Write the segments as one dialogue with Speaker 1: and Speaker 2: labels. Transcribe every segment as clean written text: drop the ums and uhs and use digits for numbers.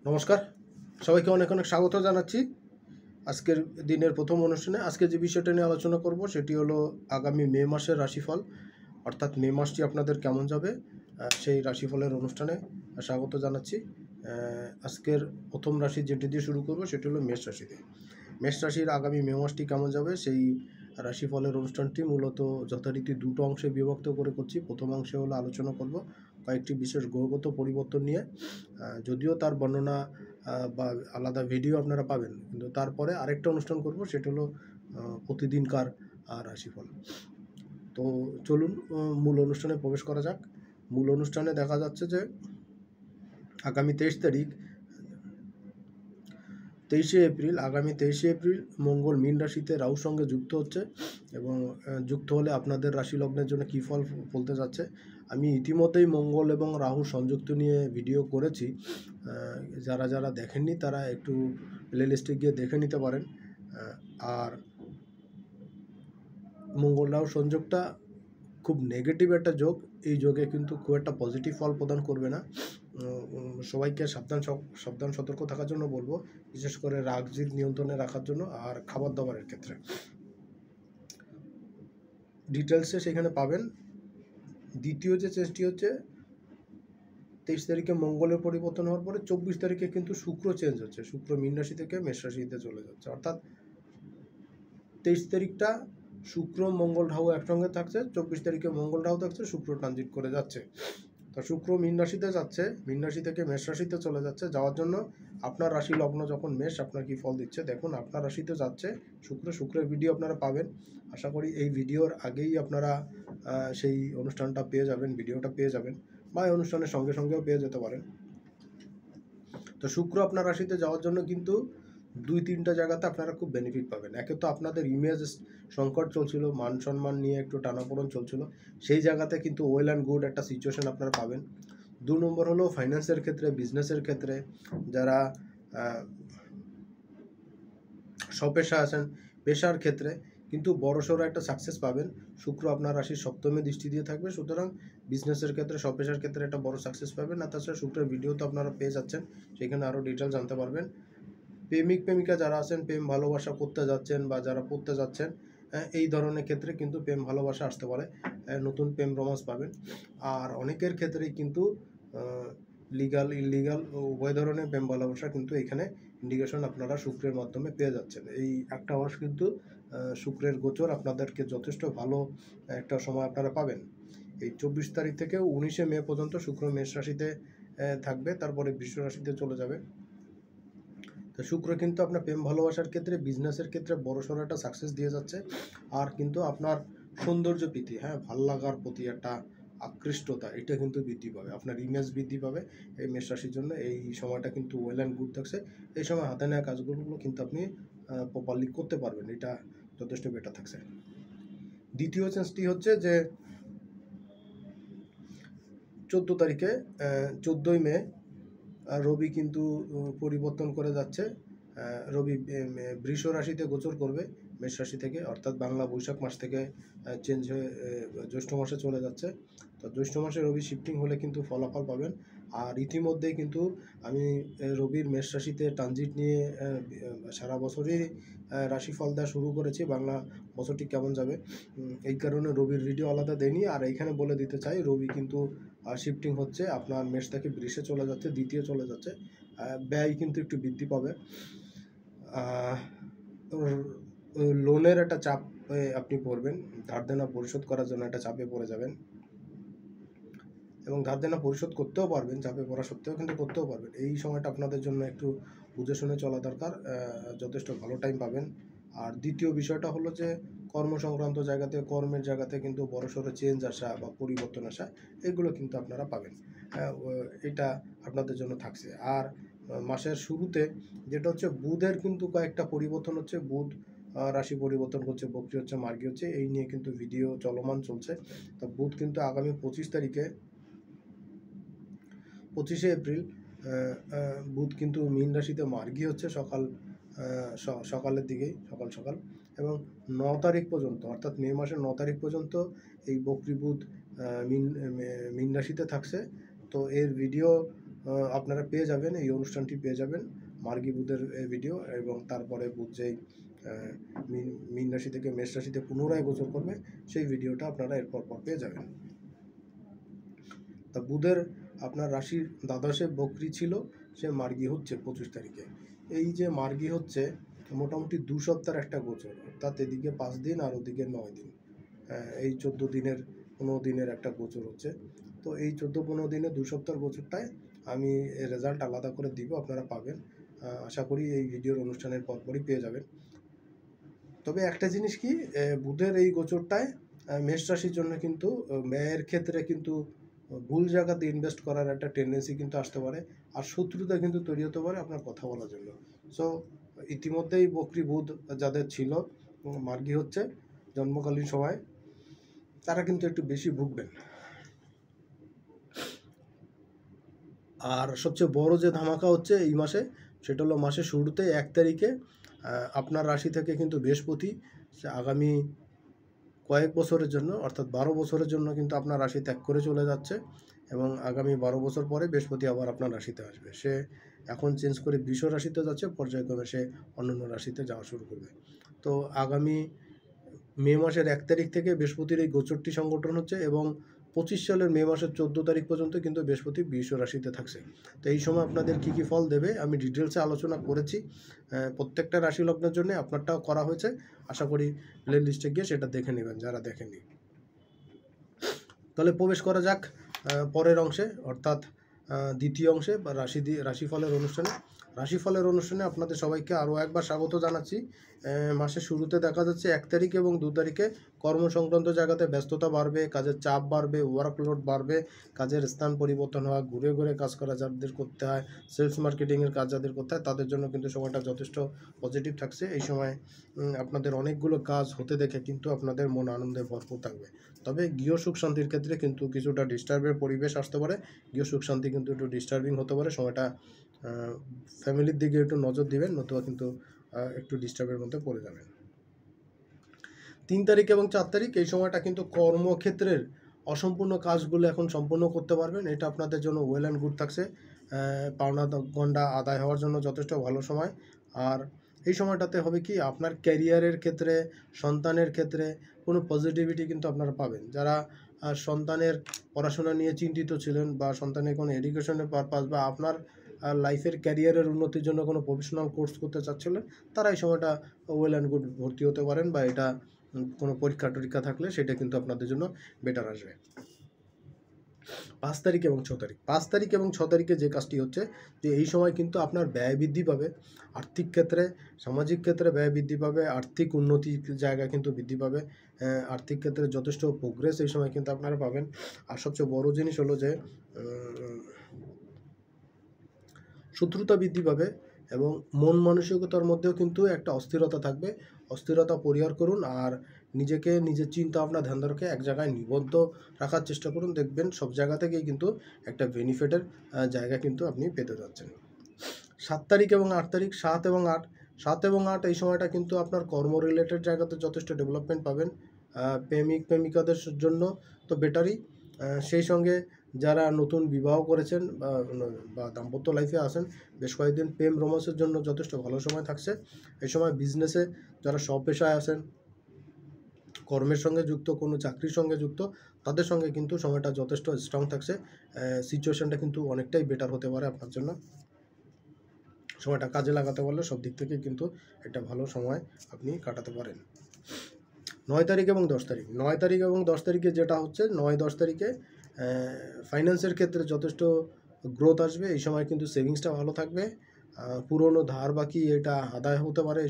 Speaker 1: নমস্কার, সবাইকে অনেক অনেক স্বাগত জানাচ্ছি আজকের দিনের প্রথম অনুষ্ঠানে। আজকে যে বিষয়টা নিয়ে আলোচনা করব সেটি হলো আগামী মে মাসের রাশিফল, অর্থাৎ মে মাসটি আপনাদের কেমন যাবে সেই রাশিফলের অনুষ্ঠানে স্বাগত জানাচ্ছি। আজকের প্রথম রাশি যেটি দিয়ে শুরু করব সেটি হলো মেষ রাশিতে। মেষ রাশির আগামী মে মাসটি কেমন যাবে সেই রাশিফলের অনুষ্ঠানটি মূলত যথারীতি দুটো অংশে বিভক্ত করে করছি। প্রথম অংশে হলো আলোচনা করব কয়েকটি বিশেষ গ্রহগত পরিবর্তন নিয়ে, যদিও তার বর্ণনা বা আলাদা ভিডিও আপনারা পাবেন, কিন্তু তারপরে আরেকটা অনুষ্ঠান করব সেটা হলো প্রতিদিনকার রাশিফল। তো চলুন মূল অনুষ্ঠানে প্রবেশ করা যাক। মূল অনুষ্ঠানে দেখা যাচ্ছে যে আগামী 23শে এপ্রিল মঙ্গল মীন রাশিতে রাহুর সঙ্গে যুক্ত হচ্ছে এবং যুক্ত হলে আপনাদের রাশি লগ্নের জন্য কী ফল বলতে যাচ্ছে। আমি ইতিমধ্যেই মঙ্গল এবং রাহু সংযুক্ত নিয়ে ভিডিও করেছি, যারা যারা দেখেননি তারা একটু প্লেলিস্টে গিয়ে দেখে নিতে পারেন। আর মঙ্গল রাহু সংযোগটা খুব নেগেটিভ একটা যোগ। এই যোগে কিন্তু খুব একটা পজিটিভ ফল প্রদান করবে না। সবাইকে সাবধান সতর্ক থাকার জন্য বলবো, বিশেষ করে রাগ জিদ নিয়ন্ত্রণে রাখার জন্য। আর খাবার দাবারের ক্ষেত্রে ডিটেলসে সেখানে পাবেন। দ্বিতীয় যে চেঞ্জটি হচ্ছে 23 তারিখে মঙ্গলের পরিবর্তন হওয়ার পরে 24 তারিখে কিন্তু শুক্র চেঞ্জ হচ্ছে। শুক্র মীন রাশি থেকে মেষ রাশিতে চলে যাচ্ছে, অর্থাৎ 23 তারিখটা শুক্র মঙ্গল রাহু একসঙ্গে থাকছে, 24 তারিখে মঙ্গল রাহু থাকছে, শুক্র ট্রানজিট করে যাচ্ছে। তো শুক্র মীন রাশিতে যাচ্ছে, মীন রাশি থেকে মেষ রাশিতে চলে যাচ্ছে। যাওয়ার জন্য আপনার রাশি লগ্ন যখন মেষ, আপনার কি ফল দিচ্ছে দেখুন। আপনার রাশিতে যাচ্ছে শুক্রের ভিডিও আপনারা পাবেন। আশা করি এই ভিডিওর আগেই আপনারা সেই অনুষ্ঠানটা পেয়ে যাবেন, ভিডিওটা পেয়ে যাবেন, বা এই অনুষ্ঠানের সঙ্গে সঙ্গেও পেয়ে যেতে পারেন। তো শুক্র আপনার রাশিতে যাওয়ার জন্য কিন্তু 2-3টা জায়গাতে আপনারা খুব বেনিফিট পাবেন। একে তো আপনাদের ইমেজ সংকট চলছিল, মান সম্মান নিয়ে একটু টানাপোড়েন চলছিল, সেই জায়গাতে কিন্তু ওয়েল অ্যান্ড গুড একটা সিচুয়েশন আপনারা পাবেন। 2 নম্বর হলো ফাইন্যান্সের ক্ষেত্রে, বিজনেসের ক্ষেত্রে যারা স্বপেশা আছেন, পেশার ক্ষেত্রে কিন্তু বড়সড় একটা সাকসেস পাবেন। শুক্র আপনার রাশির সপ্তমে দৃষ্টি দিয়ে থাকবে, সুতরাং বিজনেসের ক্ষেত্রে, স্বপেশার ক্ষেত্রে একটা বড় সাকসেস পাবেন। আর তাছাড়া শুক্রের ভিডিও তো আপনারা পেয়ে যাচ্ছেন, সেখানে আরও ডিটেল জানতে পারবেন। প্রেমিকা যারা আছেন, প্রেম ভালোবাসা করতে যাচ্ছেন বা যারা পড়তে যাচ্ছেন, এই ধরনের ক্ষেত্রে কিন্তু প্রেম ভালোবাসা আসতে পারে, নতুন প্রেম রোমান্স পাবেন। আর অনেকের ক্ষেত্রেই কিন্তু লিগাল ইললিগাল উভয় ধরনের প্রেম ভালোবাসা কিন্তু এখানে ইন্ডিকেশন আপনারা শুক্রের মাধ্যমে পেয়ে যাচ্ছেন। এই একটা মাস কিন্তু শুক্রের গোচর আপনাদেরকে যথেষ্ট ভালো একটা সময় আপনারা পাবেন। এই 24 তারিখ থেকে 19শে মে পর্যন্ত শুক্র মেষ রাশিতে থাকবে, তারপরে বৃষ রাশিতে চলে যাবে। তো শুক্র কিন্তু আপনার প্রেম ভালোবাসার ক্ষেত্রে, বিজনেসের ক্ষেত্রে বড়সড় একটা সাকসেস দিয়ে যাচ্ছে। আর কিন্তু আপনার সৌন্দর্য প্রীতি, ভাল লাগার প্রতি একটা আকৃষ্টতা, এটা কিন্তু বৃদ্ধি পাবে, আপনার ইমেজ বৃদ্ধি পাবে। এই মেষ রাশির জন্য এই সময়টা কিন্তু ওয়েল অ্যান্ড গুড থাকছে। এই সময় হাতে নেওয়া কাজগুলো কিন্তু আপনি প্রপারলি করতে পারবেন, এটা যথেষ্ট বেটার থাকছে। দ্বিতীয় চেঞ্জটি হচ্ছে যে 14 তারিখে 14ই মে রবি কিন্তু পরিবর্তন করে যাচ্ছে। রবি বৃষ রাশিতে গোচর করবে মেষ রাশি থেকে, অর্থাৎ বাংলা বৈশাখ মাস থেকে চেঞ্জ হয়ে জ্যৈষ্ঠ মাসে চলে যাচ্ছে। তো জ্যৈষ্ঠ মাসে রবি শিফটিং হলে কিন্তু ফলাফল পাবেন। আর ইতিমধ্যেই কিন্তু আমি রবির মেষ রাশিতে ট্রানজিট নিয়ে সারা বছরই রাশিফল দেওয়া শুরু করেছি, বাংলা বছরটি কেমন যাবে। এই কারণে রবির ভিডিও আলাদা দেয়নি। আর এইখানে বলে দিতে চাই, রবি কিন্তু শিফটিং হচ্ছে, আপনার মেষ থেকে বৃষে চলে যাচ্ছে, দ্বিতীয় চলে যাচ্ছে। ব্যয় কিন্তু একটু বৃদ্ধি পাবে। লোনের একটা চাপ আপনি পড়বেন, ধার দেনা পরিশোধ করার জন্য একটা চাপে পড়ে যাবেন, এবং ধার দেনা পরিশোধ করতেও পারবেন, চাপে পড়া সত্ত্বেও কিন্তু করতেও পারবেন। এই সময়টা আপনাদের জন্য একটু বুঝে শুনে চলা দরকার, যথেষ্ট ভালো টাইম পাবেন। আর দ্বিতীয় বিষয়টা হলো যে কর্মসংক্রান্ত জায়গাতে, কর্মের জায়গাতে কিন্তু বড়সড় চেঞ্জ আসা বা পরিবর্তন আসা, এগুলো কিন্তু আপনারা পাবেন। এটা আপনাদের জন্য থাকছে। আর মাসের শুরুতে যেটা হচ্ছে বুধের কিন্তু কয়েকটা পরিবর্তন হচ্ছে, বুধ রাশি পরিবর্তন করছে, বক্রি হচ্ছে, মার্গী হচ্ছে, এই নিয়ে কিন্তু ভিডিও চলমান চলছে। তো বুধ কিন্তু আগামী 25শে এপ্রিল বুধ কিন্তু মীন রাশিতে মার্গী হচ্ছে সকালের দিকেই, সকাল, এবং 9 তারিখ পর্যন্ত, অর্থাৎ মে মাসের 9 তারিখ পর্যন্ত এই বক্রি বুধ মীন রাশিতে থাকছে। তো এর ভিডিও আপনারা পেয়ে যাবেন, এই অনুষ্ঠানটি পেয়ে যাবেন মার্গী বুধের ভিডিও, এবং তারপরে বুধ যেই মীন রাশি থেকে মেষ রাশিতে পুনরায় গোচর করবে সেই ভিডিওটা আপনারা এরপর পর পেয়ে যাবেন। তা বুধের আপনার রাশির দ্বাদশে বকরি ছিল, সে মার্গী হচ্ছে 25 তারিখে। এই যে মার্গী হচ্ছে মোটামুটি 2 সপ্তাহের একটা গোচর, অর্থাৎ এদিকে 5 দিন আর ওদিকে 9 দিন, এই 14 দিনের 15 দিনের একটা গোচর হচ্ছে। তো এই 14-15 দিনে 2 সপ্তাহের গোচরটায় আমি রেজাল্ট আলাদা করে দিব, আপনারা পাবেন। আশা করি এই ভিডিওর অনুষ্ঠানের পরপরই পেয়ে যাবেন। তবে একটা জিনিস কি, বুধের এই গোচরটায় মেষ রাশির জন্য কিন্তু ব্যয়ের ক্ষেত্রে কিন্তু ভুল জায়গাতে ইনভেস্ট করার একটা টেন্ডেন্সি কিন্তু আসতে পারে, আর শত্রুতা কিন্তু তৈরি হতে পারে আপনার কথা বলার জন্য। সো ইতিমধ্যেই বকরি বুধ যাদের ছিল মার্গী হচ্ছে জন্মকালীন সময়, তারা কিন্তু একটু বেশি ভুগবেন। আর সবচেয়ে বড় যে ধামাকা হচ্ছে এই মাসে, সেটা হলো মাসের শুরুতে 1 তারিখে আপনার রাশি থেকে কিন্তু বৃহস্পতি আগামী কয়েক বছরের জন্য, অর্থাৎ 12 বছরের জন্য কিন্তু আপনার রাশি ত্যাগ করে চলে যাচ্ছে, এবং আগামী 12 বছর পরে বৃহস্পতি আবার আপনার রাশিতে আসবে। সে এখন চেঞ্জ করে বৃষ রাশিতে যাচ্ছে, পর্যায়ক্রমে সে অন্যান্য রাশিতে যাওয়া শুরু করবে। তো আগামী মে মাসের 1 তারিখ থেকে বৃহস্পতির এই গোচরটি সংগঠন হচ্ছে, এবং 25 সালের মে মাসের 14 তারিখ পর্যন্ত কিন্তু বৃহস্পতি বৃষ রাশিতে থাকছে। তো এই সময় আপনাদের কী কী ফল দেবে আমি ডিটেলসে আলোচনা করেছি, প্রত্যেকটা রাশি লগ্নের জন্য আপনারটাও করা হয়েছে। আশা করি প্লে লিস্টে গিয়ে সেটা দেখে নেবেন যারা দেখেননি। তাহলে প্রবেশ করা যাক পরের অংশে, অর্থাৎ দ্বিতীয় অংশে বা রাশিফলের অনুষ্ঠানে। রাশিফলের অনুষ্ঠানে আপনাদের সবাইকে আরও একবার স্বাগত জানাচ্ছি। মাসের শুরুতে দেখা যাচ্ছে 1 তারিখ এবং 2 তারিখে কর্মসংক্রান্ত জায়গাতে ব্যস্ততা বাড়বে, কাজের চাপ বাড়বে, ওয়ার্কলোড বাড়বে, কাজের স্থান পরিবর্তন হওয়া, ঘুরে ঘুরে কাজ করা যাদের করতে হয়, সেলস মার্কেটিংয়ের কাজ যাদের করতে হয়, তাদের জন্য কিন্তু সময়টা যথেষ্ট পজিটিভ থাকছে। এই সময় আপনাদের অনেকগুলো কাজ হতে দেখে কিন্তু আপনাদের মন আনন্দে ভরপুর থাকবে। তবে গৃহ সুখ শান্তির ক্ষেত্রে কিন্তু কিছুটা ডিস্টার্বের পরিবেশ আসতে পারে, গৃহ সুখ শান্তি কিন্তু একটু ডিস্টার্বিং হতে পারে। সময়টা ফ্যামিলির দিকে একটু নজর দিবেন, নতুবা কিন্তু একটু ডিস্টার্বের মধ্যে পড়ে যাবেন। 3 তারিখ এবং 4 তারিখ এই সময়টা কিন্তু কর্মক্ষেত্রের অসম্পূর্ণ কাজগুলো এখন সম্পূর্ণ করতে পারবেন, এটা আপনাদের জন্য ওয়েল অ্যান্ড গুড থাকছে। পাওনা গন্ডা আদায় হওয়ার জন্য যথেষ্ট ভালো সময়। আর এই সময়টাতে হবে কি, আপনার ক্যারিয়ারের ক্ষেত্রে, সন্তানের ক্ষেত্রে কোনো পজিটিভিটি কিন্তু আপনারা পাবেন। যারা সন্তানের পড়াশোনা নিয়ে চিন্তিত ছিলেন, বা সন্তানের কোনো এডুকেশনের পারপাস, বা আপনার লাইফের ক্যারিয়ারের উন্নতির জন্য কোনো প্রফেশনাল কোর্স করতে চাচ্ছিলেন, তারা এই সময়টা ওয়েল অ্যান্ড গুড ভর্তি হতে পারেন, বা এটা কোনো পরীক্ষা টরীক্ষা থাকলে সেটা কিন্তু আপনাদের জন্য বেটার আসবে। 5 তারিখ এবং 6 তারিখ 5 তারিখ এবং 6 তারিখে যে কাজটি হচ্ছে, যে এই সময় কিন্তু আপনার ব্যয় বৃদ্ধি পাবে, আর্থিক ক্ষেত্রে, সামাজিক ক্ষেত্রে ব্যয় বৃদ্ধি পাবে, আর্থিক উন্নতির জায়গা কিন্তু বৃদ্ধি পাবে, আর্থিক ক্ষেত্রে যথেষ্ট প্রোগ্রেস এই সময় কিন্তু আপনারা পাবেন। আর সবচেয়ে বড় জিনিস হলো যে শত্রুতা বৃদ্ধি পাবে, এবং মন মানসিকতার মধ্যেও কিন্তু একটা অস্থিরতা থাকবে। অস্থিরতা পরিহার করুন, আর নিজেকে, নিজের চিন্তা ভাবনা ধ্যান রেখে এক জায়গায় নিবদ্ধ রাখার চেষ্টা করুন, দেখবেন সব জায়গা থেকেই কিন্তু একটা বেনিফিটের জায়গা কিন্তু আপনি পেতে যাচ্ছেন। 7 তারিখ এবং 8 তারিখ 7 এবং 8 এই সময়টা কিন্তু আপনার কর্ম রিলেটেড জায়গাতে যথেষ্ট ডেভেলপমেন্ট পাবেন। প্রেমিকাদের জন্য তো বেটারই, সেই সঙ্গে যারা নতুন বিবাহ করেছেন বা দাম্পত্য লাইফে আছেন, বেশ কয়েকদিন প্রেম রোমান্সের জন্য যথেষ্ট ভালো সময় থাকছে। এই সময় বিজনেসে যারা স্বপেশায় আছেন, কর্মের সঙ্গে যুক্ত, কোনো চাকরির সঙ্গে যুক্ত, তাদের সঙ্গে কিন্তু সময়টা যথেষ্ট স্ট্রং থাকছে। সিচুয়েশনটা কিন্তু অনেকটাই বেটার হতে পারে আপনার জন্য। সময়টা কাজে লাগাতে পারলে সব দিক থেকে কিন্তু একটা ভালো সময় আপনি কাটাতে পারেন। 9 তারিখ এবং 10 তারিখ 9 তারিখ এবং 10 তারিখে যেটা হচ্ছে, 9-10 তারিখে ফাইন্যান্সের ক্ষেত্রে যথেষ্ট গ্রোথ আসবে। এই সময় কিন্তু সেভিংসটা ভালো থাকবে, পুরনো ধার বাকি এটা আদায় হতে পারে।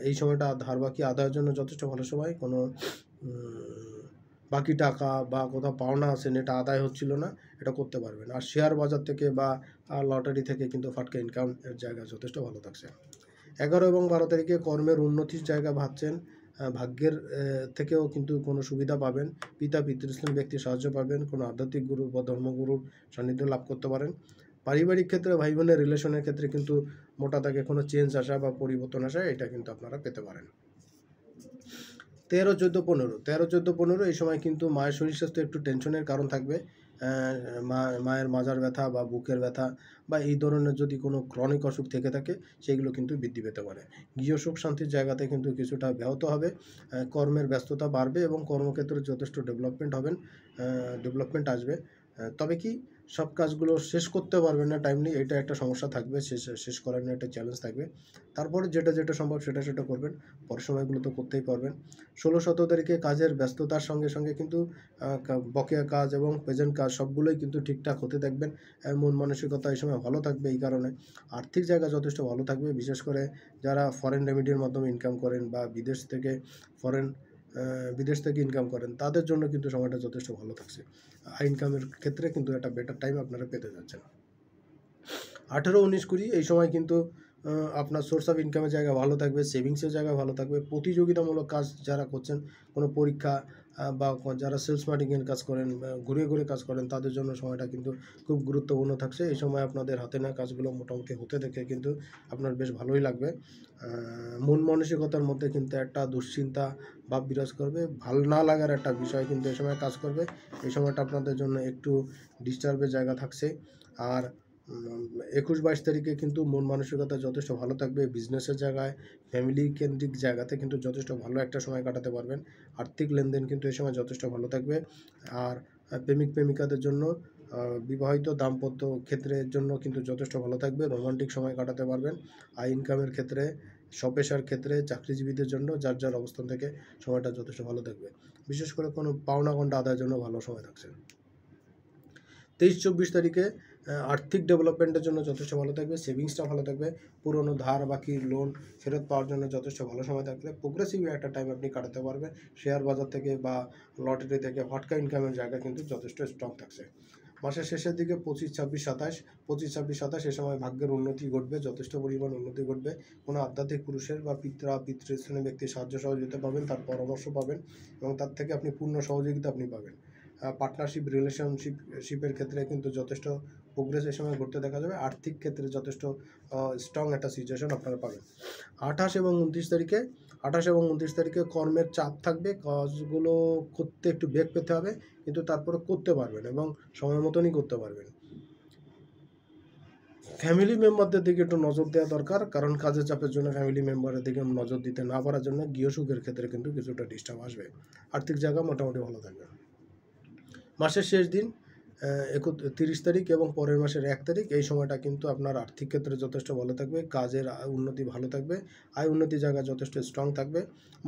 Speaker 1: এই সময়টা ধার বাকি আদায়ের জন্য যথেষ্ট ভালো সময়। কোনো বাকি টাকা বা কোথাও পাওনা আছেন, এটা আদায় হচ্ছিল না, এটা করতে পারবেন। আর শেয়ার বাজার থেকে বা লটারি থেকে কিন্তু ফাটকা ইনকামের জায়গা যথেষ্ট ভালো থাকছে। 11 এবং 12 তারিখে কর্মের উন্নতির জায়গা ভাবছেন, ভাগ্যের থেকেও কিন্তু কোনো সুবিধা পাবেন, পিতা পিতৃস্থান ব্যক্তির সাহায্য পাবেন, কোনো আধ্যাত্মিক গুরু বা ধর্মগুরুর সান্নিধ্য লাভ করতে পারেন। পারিবারিক ক্ষেত্রে ভাই বোনের রিলেশনের ক্ষেত্রে কিন্তু মোটা দাগে কোনো চেঞ্জ আসা বা পরিবর্তন আসা, এটা কিন্তু আপনারা পেতে পারেন। 13, 14, 15 এই সময় কিন্তু মায়ের শরীর স্বাস্থ্য একটু টেনশনের কারণ থাকবে। মায়ের মাজার ব্যথা বা বুকের ব্যথা বা এই ধরনের যদি কোনো ক্রনিক অসুখ থেকে থাকে সেগুলো কিন্তু বৃদ্ধি পেতে পারে। গৃহ সুখ শান্তির জায়গাতে কিন্তু কিছুটা ব্যাহত হবে, কর্মের ব্যস্ততা বাড়বে এবং কর্মক্ষেত্রে যথেষ্ট ডেভেলপমেন্ট আসবে। তবে কি সব কাজগুলো শেষ করতে পারবেন না টাইমলি, এটা একটা সমস্যা থাকবে, শেষ করার নিয়ে একটা চ্যালেঞ্জ থাকবে। তারপরে যেটা সম্ভব সেটা করবেন, পরের সময়গুলো তো করতেই পারবেন। 16-17 তারিখে কাজের ব্যস্ততার সঙ্গে সঙ্গে কিন্তু বকেয়া কাজ এবং প্রেজেন্ট কাজ সবগুলোই কিন্তু ঠিকঠাক হতে দেখবেন। মন মানসিকতা এই সময় ভালো থাকবে, এই কারণে আর্থিক জায়গা যথেষ্ট ভালো থাকবে। বিশেষ করে যারা ফরেন রেমিডির মাধ্যমে ইনকাম করেন বা ফরেন বিদেশ থেকে ইনকাম করেন তাদের জন্য কিন্তু সময়টা যথেষ্ট ভালো থাকছে। ইনকামের ক্ষেত্রে কিন্তু একটা বেটার টাইম আপনারা পেতে যাচ্ছেন। 18, 19, 20 এই সময় কিন্তু আপনার সোর্স অফ ইনকামের জায়গা ভালো থাকবে, সেভিংসের জায়গা ভালো থাকবে। প্রতিযোগিতামূলক কাজ যারা করছেন, কোনো পরীক্ষা বা যারা সেলস মার্কেটিংয়ের কাজ করেন, ঘুরে কাজ করেন, তাদের জন্য সময়টা কিন্তু খুব গুরুত্বপূর্ণ থাকছে। এই সময় আপনাদের হাতে নেওয়া কাজগুলো মোটামুটি হতে দেখে কিন্তু আপনার বেশ ভালোই লাগবে। মন মানসিকতার মধ্যে কিন্তু একটা দুশ্চিন্তা ভাব বিরাজ করবে, ভাল না লাগার একটা বিষয় কিন্তু এই সময় কাজ করবে। এই সময়টা আপনাদের জন্য একটু ডিস্টার্বের জায়গা থাকছে। আর 21-22 তারিখে কিন্তু মন মানসিকতা যথেষ্ট ভালো থাকবে। বিজনেসের জায়গায়, ফ্যামিলি কেন্দ্রিক জায়গাতে কিন্তু যথেষ্ট ভালো একটা সময় কাটাতে পারবেন। আর্থিক লেনদেন কিন্তু এই সময় যথেষ্ট ভালো থাকবে। আর প্রেমিক প্রেমিকাদের জন্য বিবাহিত দাম্পত্য ক্ষেত্রের জন্য কিন্তু যথেষ্ট ভালো থাকবে, রোমান্টিক সময় কাটাতে পারবেন। আর ইনকামের ক্ষেত্রে, স্বপেশার ক্ষেত্রে চাকরিজীবীদের জন্য যার অবস্থান থেকে সময়টা যথেষ্ট ভালো থাকবে। বিশেষ করে কোনো পাওনা গন্ডা আদায়ের জন্য ভালো সময় থাকছে। 23-24 তারিখে আর্থিক ডেভেলপমেন্টের জন্য যথেষ্ট ভালো থাকবে, সেভিংসটা ভালো থাকবে, পুরনো ধার বাকি লোন ফেরত পাওয়ার জন্য যথেষ্ট ভালো সময় থাকবে। প্রোগ্রেসিভ একটা টাইম আপনি কাটাতে পারবেন। শেয়ার বাজার থেকে বা লটারি থেকে হটকা ইনকামের জায়গা কিন্তু যথেষ্ট স্ট্রং থাকছে। মাসের শেষের দিকে 25-26-27 এ সময় ভাগ্যের উন্নতি ঘটবে, যথেষ্ট পরিমাণ উন্নতি ঘটবে। কোনো আধ্যাত্মিক পুরুষের বা পিতৃস্থানীয় ব্যক্তির সাহায্য সহযোগিতা পাবেন, তার পরামর্শ পাবেন এবং তার থেকে আপনি পূর্ণ সহযোগিতা আপনি পাবেন। পার্টনারশিপ রিলেশনশিপের ক্ষেত্রে কিন্তু যথেষ্ট প্রোগ্রেস এই সময় ঘটতে দেখা যাবে। আর্থিক ক্ষেত্রে যথেষ্ট স্ট্রং একটা সিচুয়েশন আপনারা পাবেন। 28 এবং 29 তারিখে কর্মের চাপ থাকবে, কাজগুলো করতে একটু বেগ পেতে হবে, কিন্তু তারপরে করতে পারবেন এবং সময় মতনই করতে পারবেন। ফ্যামিলি মেম্বারদের দিকে একটু নজর দেওয়া দরকার, কারণ কাজের চাপের জন্য ফ্যামিলি মেম্বারের দিকে নজর দিতে না পারার জন্য গৃহসুখের ক্ষেত্রে কিন্তু কিছুটা ডিস্টার্ব আসবে। আর্থিক জায়গা মোটামুটি ভালো থাকবে। মাসের শেষ দিন 30 তারিখ এবং পরের মাসের 1 তারিখ এই সময়টা কিন্তু আপনার আর্থিক ক্ষেত্রে যথেষ্ট ভালো থাকবে, কাজের উন্নতি ভালো থাকবে, আয় উন্নতির জায়গা যথেষ্ট স্ট্রং থাকবে,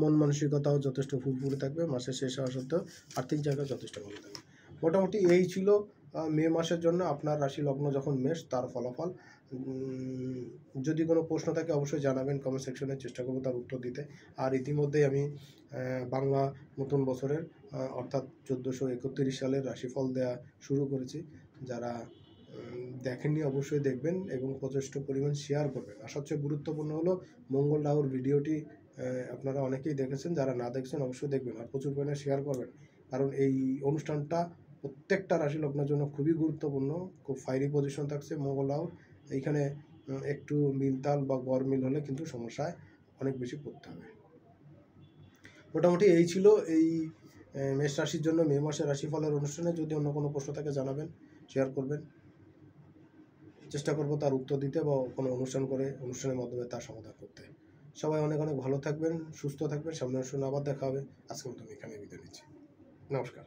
Speaker 1: মন মানসিকতাও যথেষ্ট ফুরফুরে থাকবে। মাসের শেষ হওয়া সত্ত্বেও আর্থিক জায়গা যথেষ্ট ভালো থাকবে। মোটামুটি এই ছিল মে মাসের জন্য আপনার রাশি লগ্ন যখন মেষ তার ফলাফল। যদি কোনো প্রশ্ন থাকে অবশ্যই জানাবেন কমেন্ট সেকশনে, চেষ্টা করবো তার উত্তর দিতে। আর ইতিমধ্যেই আমি বাংলা নতুন বছরের অর্থাৎ 1431 সালের রাশিফল দেওয়া শুরু করেছি। যারা দেখেননি অবশ্যই দেখবেন এবং যথেষ্ট পরিমাণ শেয়ার করবেন। আর সবচেয়ে গুরুত্বপূর্ণ হলো মঙ্গল রাহুর ভিডিওটি আপনারা অনেকেই দেখেছেন, যারা না দেখছেন অবশ্যই দেখবেন আর প্রচুর পরিমাণে শেয়ার করবেন, কারণ এই অনুষ্ঠানটা প্রত্যেকটা রাশি লগ্নের জন্য খুবই গুরুত্বপূর্ণ। খুব ফায়ারি পজিশন থাকছে মঙ্গল রাহুর এইখানে। একটু মিলতাল বা গড়মিল হলে কিন্তু সমস্যায় অনেক বেশি পড়তে হবে। মোটামুটি এই ছিল এই মেষ রাশির জন্য মে মাসের রাশিফলের অনুষ্ঠানে। যদি অন্য কোনো প্রশ্ন থাকে জানাবেন, শেয়ার করবেন, চেষ্টা করব তার উত্তর দিতে বা কোনো অনুষ্ঠানের মাধ্যমে তার সমাধান করতে। সবাই অনেক ভালো থাকবেন, সুস্থ থাকবেন। সামনের অনুষ্ঠানে আবার দেখা হবে। আজকের মতো আমি এখানে বিদায় নিচ্ছি। নমস্কার।